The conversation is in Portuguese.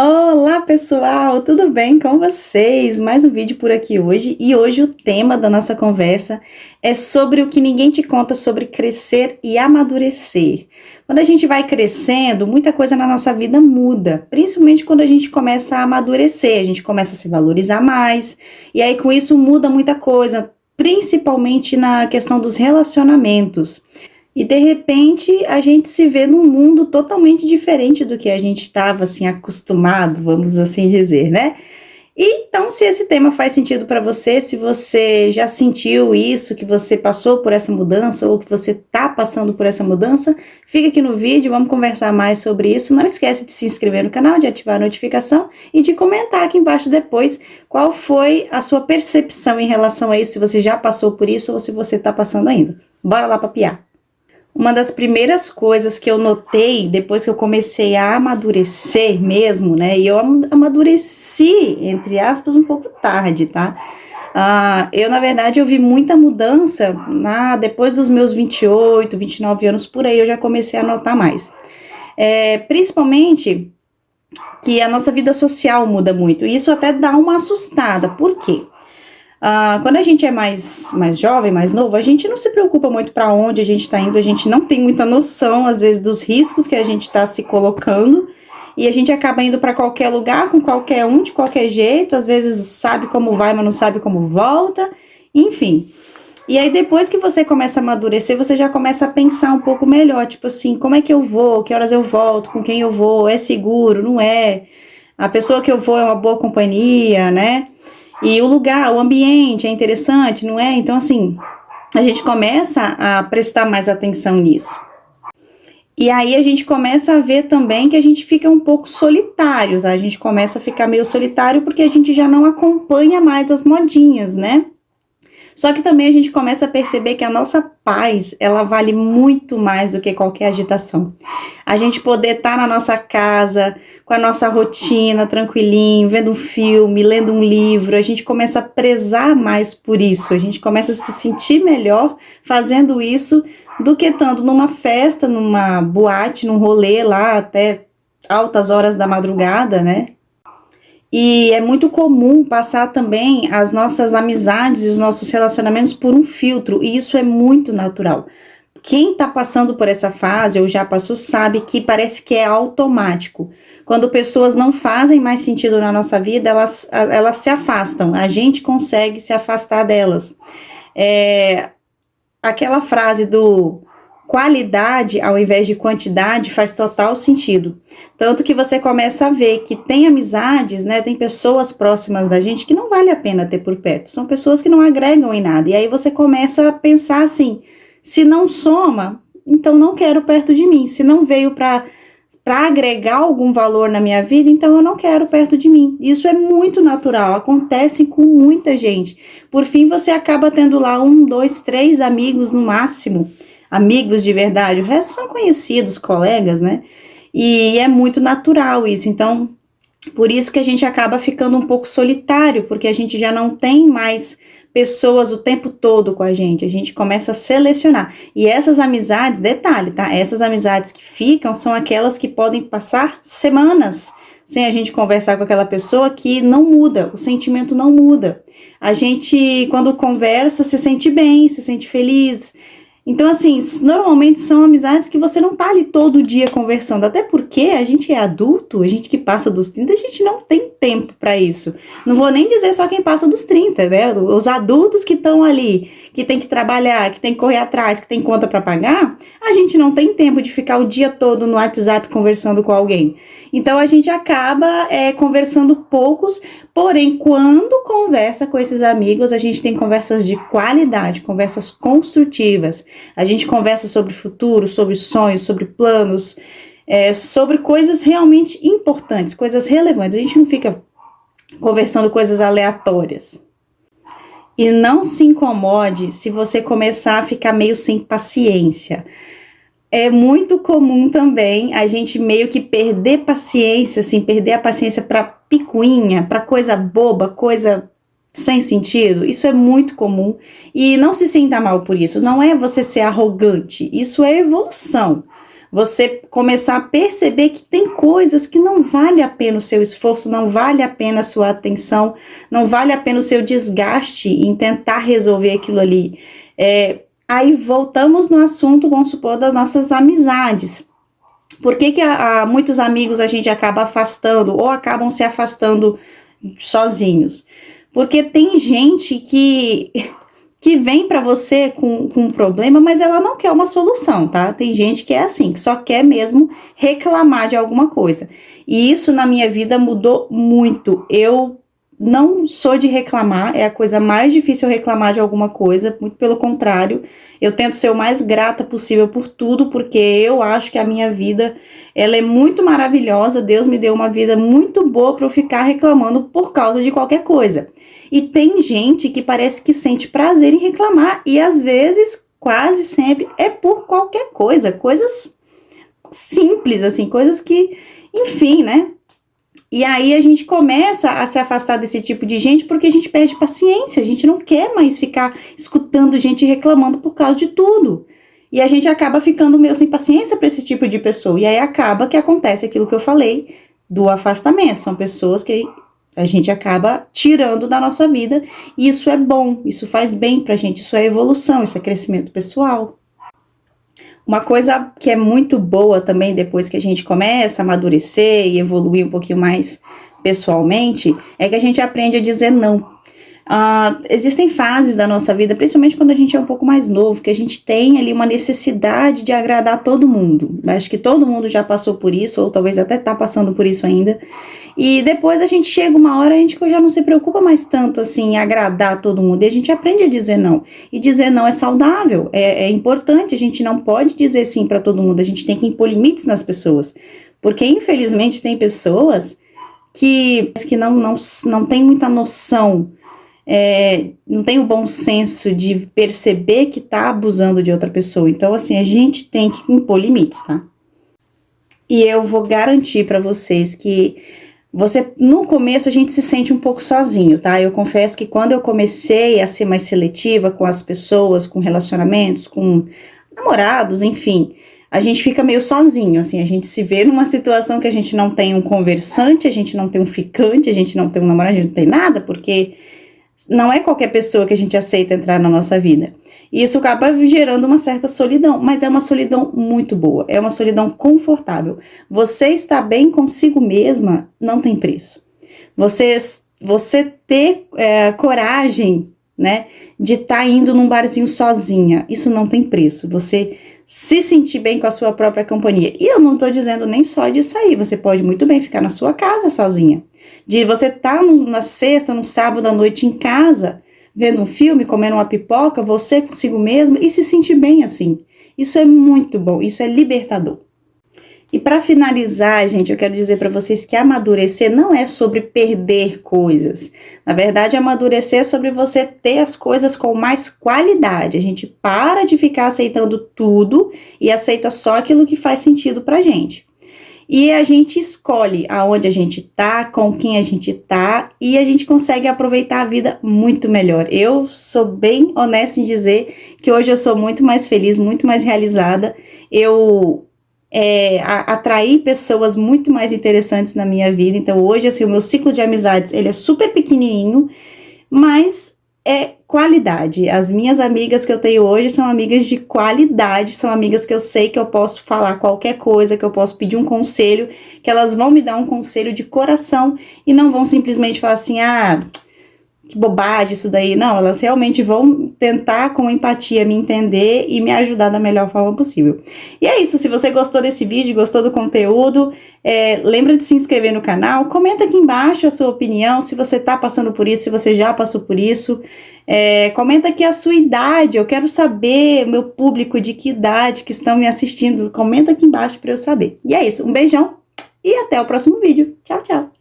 Olá pessoal, tudo bem com vocês? Mais um vídeo por aqui hoje e hoje o tema da nossa conversa é sobre o que ninguém te conta sobre crescer e amadurecer. Quando a gente vai crescendo, muita coisa na nossa vida muda, principalmente quando a gente começa a amadurecer, a gente começa a se valorizar mais e aí com isso muda muita coisa, principalmente na questão dos relacionamentos. E de repente a gente se vê num mundo totalmente diferente do que a gente estava assim acostumado, vamos assim dizer, né? Então, se esse tema faz sentido para você, se você já sentiu isso, que você passou por essa mudança ou que você está passando por essa mudança, fica aqui no vídeo, vamos conversar mais sobre isso. Não esquece de se inscrever no canal, de ativar a notificação e de comentar aqui embaixo depois qual foi a sua percepção em relação a isso, se você já passou por isso ou se você está passando ainda. Bora lá papiar! Uma das primeiras coisas que eu notei depois que eu comecei a amadurecer mesmo, né? E eu amadureci, entre aspas, um pouco tarde, tá? Na verdade, eu vi muita mudança depois dos meus 28, 29 anos, por aí eu já comecei a notar mais. Principalmente que a nossa vida social muda muito. E isso até dá uma assustada. Por quê? Quando a gente é mais jovem, mais novo, a gente não se preocupa muito para onde a gente está indo, a gente não tem muita noção, às vezes, dos riscos que a gente está se colocando, e a gente acaba indo para qualquer lugar, com qualquer um, de qualquer jeito, às vezes sabe como vai, mas não sabe como volta, enfim. E aí, depois que você começa a amadurecer, você já começa a pensar um pouco melhor, tipo assim, como é que eu vou, que horas eu volto, com quem eu vou, é seguro, não é? A pessoa que eu vou é uma boa companhia, né? E o lugar, o ambiente é interessante, não é? Então, assim, a gente começa a prestar mais atenção nisso. E aí a gente começa a ver também que a gente fica um pouco solitário, tá? A gente começa a ficar meio solitário porque a gente já não acompanha mais as modinhas, né? Só que também a gente começa a perceber que a nossa paz, ela vale muito mais do que qualquer agitação. A gente poder estar na nossa casa, com a nossa rotina, tranquilinho, vendo um filme, lendo um livro, a gente começa a prezar mais por isso, a gente começa a se sentir melhor fazendo isso do que estando numa festa, numa boate, num rolê lá até altas horas da madrugada, né? E é muito comum passar também as nossas amizades e os nossos relacionamentos por um filtro, e isso é muito natural. Quem está passando por essa fase ou já passou sabe que parece que é automático. Quando pessoas não fazem mais sentido na nossa vida, elas se afastam, a gente consegue se afastar delas. Aquela frase do qualidade ao invés de quantidade faz total sentido. Tanto que você começa a ver que tem amizades, né? Tem pessoas próximas da gente que não vale a pena ter por perto. São pessoas que não agregam em nada. E aí você começa a pensar assim: se não soma, então não quero perto de mim. Se não veio para agregar algum valor na minha vida, então eu não quero perto de mim. Isso é muito natural, acontece com muita gente. Por fim, você acaba tendo lá 1, 2, 3 amigos no máximo, amigos de verdade. O resto são conhecidos, colegas, né? E é muito natural isso. Então, por isso que a gente acaba ficando um pouco solitário, porque a gente já não tem mais pessoas o tempo todo com a gente começa a selecionar. E essas amizades, detalhe, tá? Essas amizades que ficam são aquelas que podem passar semanas sem a gente conversar com aquela pessoa, que não muda, o sentimento não muda. A gente, quando conversa, se sente bem, se sente feliz. Então, assim, normalmente são amizades que você não tá ali todo dia conversando, até porque a gente é adulto, a gente que passa dos 30, a gente não tem tempo para isso. Não vou nem dizer só quem passa dos 30, né? Os adultos que estão ali, que tem que trabalhar, que tem que correr atrás, que tem conta para pagar, a gente não tem tempo de ficar o dia todo no WhatsApp conversando com alguém. Então, a gente acaba conversando poucos, porém, quando conversa com esses amigos, a gente tem conversas de qualidade, conversas construtivas. A gente conversa sobre futuro, sobre sonhos, sobre planos, sobre coisas realmente importantes, coisas relevantes. A gente não fica conversando coisas aleatórias. E não se incomode se você começar a ficar meio sem paciência. É muito comum também a gente meio que perder paciência, assim, perder a paciência para picuinha, para coisa boba, coisa sem sentido. Isso é muito comum e não se sinta mal por isso. Não é você ser arrogante, isso é evolução. Você começar a perceber que tem coisas que não vale a pena o seu esforço, não vale a pena a sua atenção, não vale a pena o seu desgaste em tentar resolver aquilo ali. Aí voltamos no assunto, vamos supor, das nossas amizades. Por que muitos amigos a gente acaba afastando ou acabam se afastando sozinhos? Porque tem gente que vem para você com um problema, mas ela não quer uma solução, tá? Tem gente que é assim, que só quer mesmo reclamar de alguma coisa. E isso na minha vida mudou muito. Eu não sou de reclamar, é a coisa mais difícil reclamar de alguma coisa, muito pelo contrário, eu tento ser o mais grata possível por tudo, porque eu acho que a minha vida, ela é muito maravilhosa, Deus me deu uma vida muito boa para eu ficar reclamando por causa de qualquer coisa. E tem gente que parece que sente prazer em reclamar, e às vezes, quase sempre, é por qualquer coisa, coisas simples, assim, coisas que, enfim, né? E aí a gente começa a se afastar desse tipo de gente porque a gente perde paciência, a gente não quer mais ficar escutando gente reclamando por causa de tudo. E a gente acaba ficando meio sem paciência para esse tipo de pessoa. E aí acaba que acontece aquilo que eu falei do afastamento. São pessoas que a gente acaba tirando da nossa vida. E isso é bom, isso faz bem pra gente, isso é evolução, isso é crescimento pessoal. Uma coisa que é muito boa também depois que a gente começa a amadurecer e evoluir um pouquinho mais pessoalmente, é que a gente aprende a dizer não. Existem fases da nossa vida, principalmente quando a gente é um pouco mais novo, que a gente tem ali uma necessidade de agradar todo mundo. Acho que todo mundo já passou por isso, ou talvez até está passando por isso ainda. E depois a gente chega uma hora, a gente já não se preocupa mais tanto assim em agradar todo mundo, e a gente aprende a dizer não. E dizer não é saudável, é importante, a gente não pode dizer sim para todo mundo, a gente tem que impor limites nas pessoas. Porque infelizmente tem pessoas que não tem muita noção, não tem o bom senso de perceber que tá abusando de outra pessoa. Então, assim, a gente tem que impor limites, tá? E eu vou garantir para vocês que no começo a gente se sente um pouco sozinho, tá? Eu confesso que quando eu comecei a ser mais seletiva com as pessoas, com relacionamentos, com namorados, enfim, a gente fica meio sozinho, assim, a gente se vê numa situação que a gente não tem um conversante, a gente não tem um ficante, a gente não tem um namorado, a gente não tem nada, porque não é qualquer pessoa que a gente aceita entrar na nossa vida. E isso acaba gerando uma certa solidão, mas é uma solidão muito boa, é uma solidão confortável. Você estar bem consigo mesma não tem preço. Você ter coragem, né, de estar indo num barzinho sozinha, isso não tem preço. Você se sentir bem com a sua própria companhia. E eu não tô dizendo nem só de sair, você pode muito bem ficar na sua casa sozinha. De você estar na sexta, no sábado à noite em casa, vendo um filme, comendo uma pipoca, você consigo mesmo e se sentir bem assim. Isso é muito bom, isso é libertador. E para finalizar, gente, eu quero dizer para vocês que amadurecer não é sobre perder coisas. Na verdade, amadurecer é sobre você ter as coisas com mais qualidade. A gente para de ficar aceitando tudo e aceita só aquilo que faz sentido pra gente. E a gente escolhe aonde a gente tá, com quem a gente tá, e a gente consegue aproveitar a vida muito melhor. Eu sou bem honesta em dizer que hoje eu sou muito mais feliz, muito mais realizada. Eu atraí pessoas muito mais interessantes na minha vida. Então hoje, assim, o meu ciclo de amizades, ele é super pequenininho, mas é qualidade. As minhas amigas que eu tenho hoje são amigas de qualidade, são amigas que eu sei que eu posso falar qualquer coisa, que eu posso pedir um conselho, que elas vão me dar um conselho de coração e não vão simplesmente falar assim, que bobagem isso daí. Não, elas realmente vão tentar com empatia me entender e me ajudar da melhor forma possível. E é isso, se você gostou desse vídeo, gostou do conteúdo, lembra de se inscrever no canal, comenta aqui embaixo a sua opinião, se você tá passando por isso, se você já passou por isso, comenta aqui a sua idade, eu quero saber, meu público, de que idade que estão me assistindo, comenta aqui embaixo para eu saber. E é isso, um beijão e até o próximo vídeo. Tchau, tchau!